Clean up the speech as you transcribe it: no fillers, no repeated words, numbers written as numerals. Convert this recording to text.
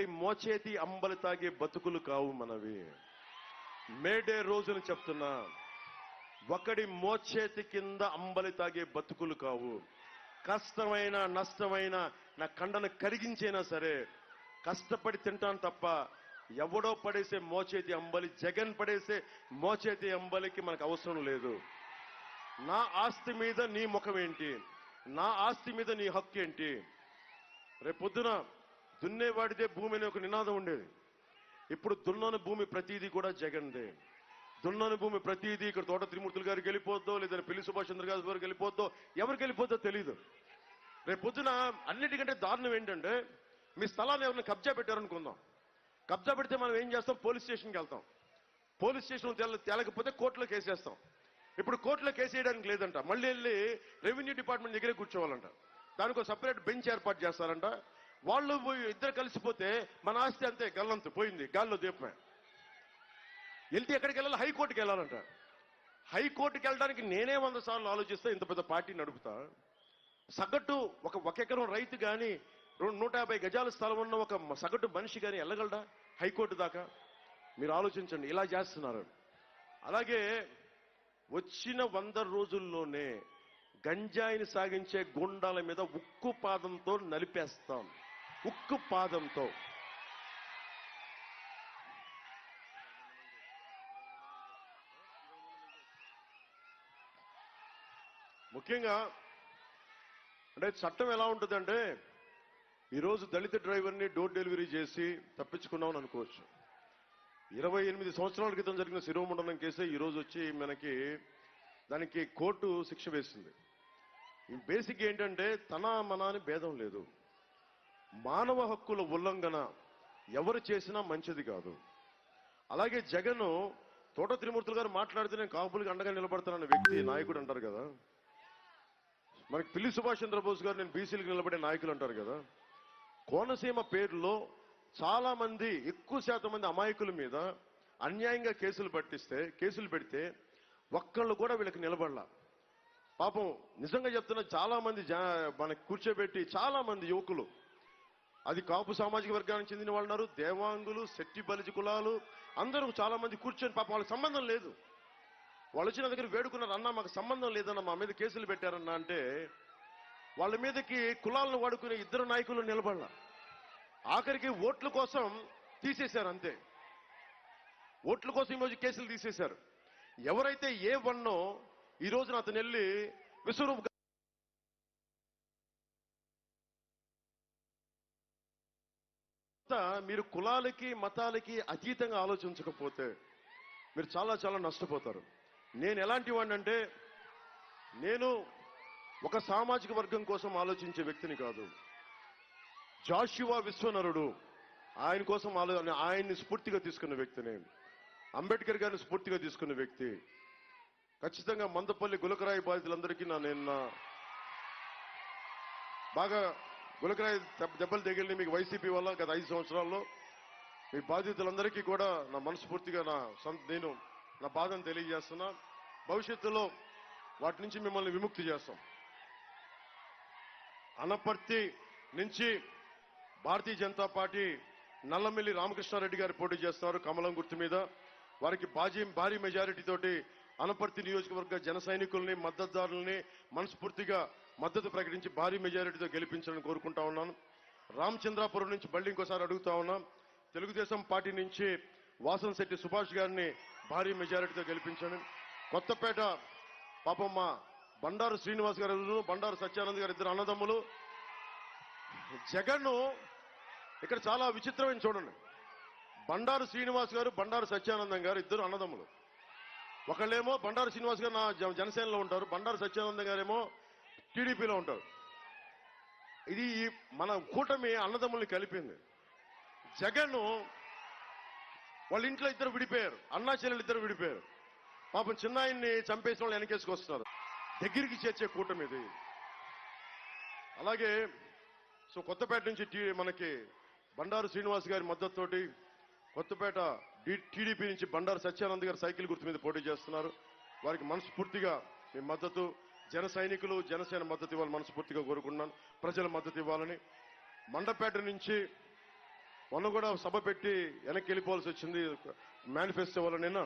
ఒకడి మోచేతి అంబలి తాగే బతుకులు కావు మనవి. మేడే రోజున చెప్తున్నా, ఒకడి మోచేతి కింద అంబలి తాగే బతుకులు కావు. కష్టమైన నష్టమైన నా కండను కరిగించైనా సరే కష్టపడి తింటాను తప్ప ఎవడో పడేసే మోచేతి అంబలి, జగన్ పడేసే మోచేతి అంబలికి మనకు అవసరం లేదు. నా ఆస్తి మీద నీ ముఖం ఏంటి? నా ఆస్తి మీద నీ హక్కు ఏంటి? రేపొద్దున దున్నేవాడిదే భూమి అనే ఒక నినాదం ఉండేది. ఇప్పుడు దున్నని భూమి ప్రతిదీ కూడా జగన్దే. దున్నని భూమి ప్రతిదీ ఇక్కడ తోట త్రిమూర్తులు గారికి వెళ్ళిపోద్దో, లేదా పిల్లి సుభాష్ చంద్రగారి గారికి వెళ్ళిపోద్దో, ఎవరికి వెళ్ళిపోద్దో తెలీదు. రేపొద్దున అన్నిటికంటే దారుణం ఏంటంటే, మీ స్థలాన్ని ఎవరిని కబ్జా పెట్టారనుకుందాం. కబ్జా పెడితే మనం ఏం చేస్తాం? పోలీస్ స్టేషన్కి వెళ్తాం. పోలీస్ స్టేషన్ తేలకపోతే కోర్టులో కేసేస్తాం. ఇప్పుడు కోర్టులో కేసేయడానికి లేదంట, మళ్ళీ వెళ్ళి రెవెన్యూ డిపార్ట్మెంట్ దగ్గరే కూర్చోవాలంట. దానికి ఒక సపరేట్ బెంచ్ ఏర్పాటు చేస్తారంట. వాళ్ళు ఇద్దరు కలిసిపోతే మన ఆస్తి అంతే, గల్లంతు పోయింది, గాల్లో దీపమే. వెళ్తే ఎక్కడికి వెళ్ళాలి? హైకోర్టుకి వెళ్ళాలంట. హైకోర్టుకి వెళ్ళడానికి నేనే 100 సార్లు ఆలోచిస్తా, ఇంత పెద్ద పార్టీ నడుపుతా. సగటు ఒక ఎకరం రైతు కానీ 150 గజాల స్థలం ఉన్న ఒక సగటు మనిషి కానీ వెళ్ళగలడా హైకోర్టు దాకా? మీరు ఆలోచించండి, ఇలా చేస్తున్నారు. అలాగే వచ్చిన 100 రోజుల్లోనే గంజాయిని సాగించే గుండాల మీద ఉక్కు పాదంతో నలిపేస్తాం. ఉక్కు పాదంతో. ముఖ్యంగా అంటే చట్టం ఎలా ఉంటుందంటే, ఈరోజు దళిత డ్రైవర్ని డోర్ డెలివరీ చేసి తప్పించుకున్నామని అనుకోవచ్చు. 28 సంవత్సరాల క్రితం జరిగిన శిరోమండలం కేసే ఈరోజు వచ్చి మనకి దానికి కోర్టు శిక్ష వేసింది. బేసిక్ ఏంటంటే, తన మన అని భేదం లేదు. మానవ హక్కుల ఉల్లంఘన ఎవరు చేసినా మంచిది కాదు. అలాగే జగన్ తోట త్రిమూర్తులు గారు మాట్లాడితే నేను కాపులకి అండగా నిలబడతానన్న వ్యక్తి నాయకుడు అంటారు కదా. మనకి పిల్లి సుభాష్ చంద్రబోస్ గారు నేను బీసీలకు నిలబడే నాయకులు అంటారు కదా. కోనసీమ పేరులో చాలా మంది, ఎక్కువ శాతం మంది అమాయకుల మీద అన్యాయంగా కేసులు పెడితే ఒక్కళ్ళు కూడా వీళ్ళకి నిలబడలా. పాపం నిజంగా చెప్తున్నా, చాలా మంది మనకి కూర్చోబెట్టి చాలా మంది యువకులు, అది కాపు సామాజిక వర్గానికి చెందిన వాళ్ళు ఉన్నారు, దేవాంగులు, శెట్టి బలిజ కులాలు, అందరూ చాలా మంది కూర్చొని పాపం వాళ్ళకి సంబంధం లేదు. వాళ్ళు వచ్చిన దగ్గర వేడుకున్నారు, అన్నా మాకు సంబంధం లేదన్న, మా మీద కేసులు పెట్టారన్నా అంటే వాళ్ళ మీదకి కులాలను వాడుకునే 2 నాయకులు నిలబడాల. ఆఖరికి ఓట్ల కోసం తీసేశారు అంతే. ఓట్ల కోసం ఈరోజు కేసులు తీసేశారు. ఎవరైతే A1 ఈ రోజున అతను వెళ్ళి విశ్వరూప్ మీరు కులాలకి మతాలకి అతీతంగా ఆలోచించకపోతే మీరు చాలా చాలా నష్టపోతారు. నేను ఎలాంటి వాడిని అంటే, నేను ఒక సామాజిక వర్గం కోసం ఆలోచించే వ్యక్తిని కాదు. జాషువా విశ్వనరుడు, ఆయన కోసం ఆయన్ని స్ఫూర్తిగా తీసుకున్న వ్యక్తిని. అంబేద్కర్ గారిని స్ఫూర్తిగా తీసుకున్న వ్యక్తి. ఖచ్చితంగా మందపల్లి గులకరాయి బాధితులందరికీ నేను బాగా గులకరాయి దెబ్బలు తగిలిన మీకు వైసీపీ వల్ల గత 5 సంవత్సరాల్లో మీ బాధితులందరికీ కూడా నా మనస్ఫూర్తిగా నేను నా బాధను తెలియజేస్తున్నా. భవిష్యత్తులో వాటి నుంచి మిమ్మల్ని విముక్తి చేస్తాం. అనపర్తి నుంచి భారతీయ జనతా పార్టీ నల్లమిల్లి రామకృష్ణారెడ్డి గారు పోటీ చేస్తున్నారు కమలం గుర్తు మీద. వారికి భారీ మెజారిటీ తోటి అనపర్తి నియోజకవర్గ జన సైనికుల్ని, మద్దతుదారుల్ని మనస్ఫూర్తిగా మద్దతు ప్రకటించి భారీ మెజారిటీతో గెలిపించాలని కోరుకుంటా ఉన్నాను. రామచంద్రాపురం నుంచి మళ్ళీ ఇంకోసారి అడుగుతా ఉన్నాం, తెలుగుదేశం పార్టీ నుంచి వాసంశెట్టి సుభాష్ గారిని భారీ మెజారిటీతో గెలిపించండి. కొత్తపేట పాపం మా బండారు శ్రీనివాస్ గారు, బండారు సత్యానంద్ గారు, 2 అన్నదమ్ములు. జగన్ ఇక్కడ చాలా విచిత్రమైన చూడండి, బండారు శ్రీనివాస్ గారు, బండారు సత్యానందం గారు 2 అన్నదమ్ములు. ఒకళ్ళేమో బండారు శ్రీనివాస్ గారు నా జనసేనలో ఉంటారు, బండారు సత్యానందం గారేమో టీడీపీలో ఉంటారు. ఇది మన కూటమి అన్నదమ్ముల్ని కలిపింది. జగన్ వాళ్ళ ఇంట్లో 2 విడిపోయారు, అన్నా చెల్లెలు 2 విడిపోయారు. పాపం చిన్నాయన్ని చంపేసిన వాళ్ళు వెనకేసుకొస్తున్నారు. దగ్గరికి చేర్చే కూటమి ఇది. అలాగే కొత్తపేట నుంచి మనకి బండారు శ్రీనివాస్ గారి మద్దతుతోటి కొత్తపేట టీడీపీ నుంచి బండారు సత్యానంద్ గారు సైకిల్ గుర్తు మీద పోటీ చేస్తున్నారు. వారికి మనస్ఫూర్తిగా మీ మద్దతు, జన సైనికులు, జనసేన మద్దతు ఇవ్వాలని మనస్ఫూర్తిగా కోరుకుంటున్నాను. ప్రజల మద్దతు ఇవ్వాలని. మండపేట నుంచి మొన్న కూడా సభ పెట్టి వెనక్కి వెళ్ళిపోవాల్సి వచ్చింది మేనిఫెస్టో వల్ల. నిన్న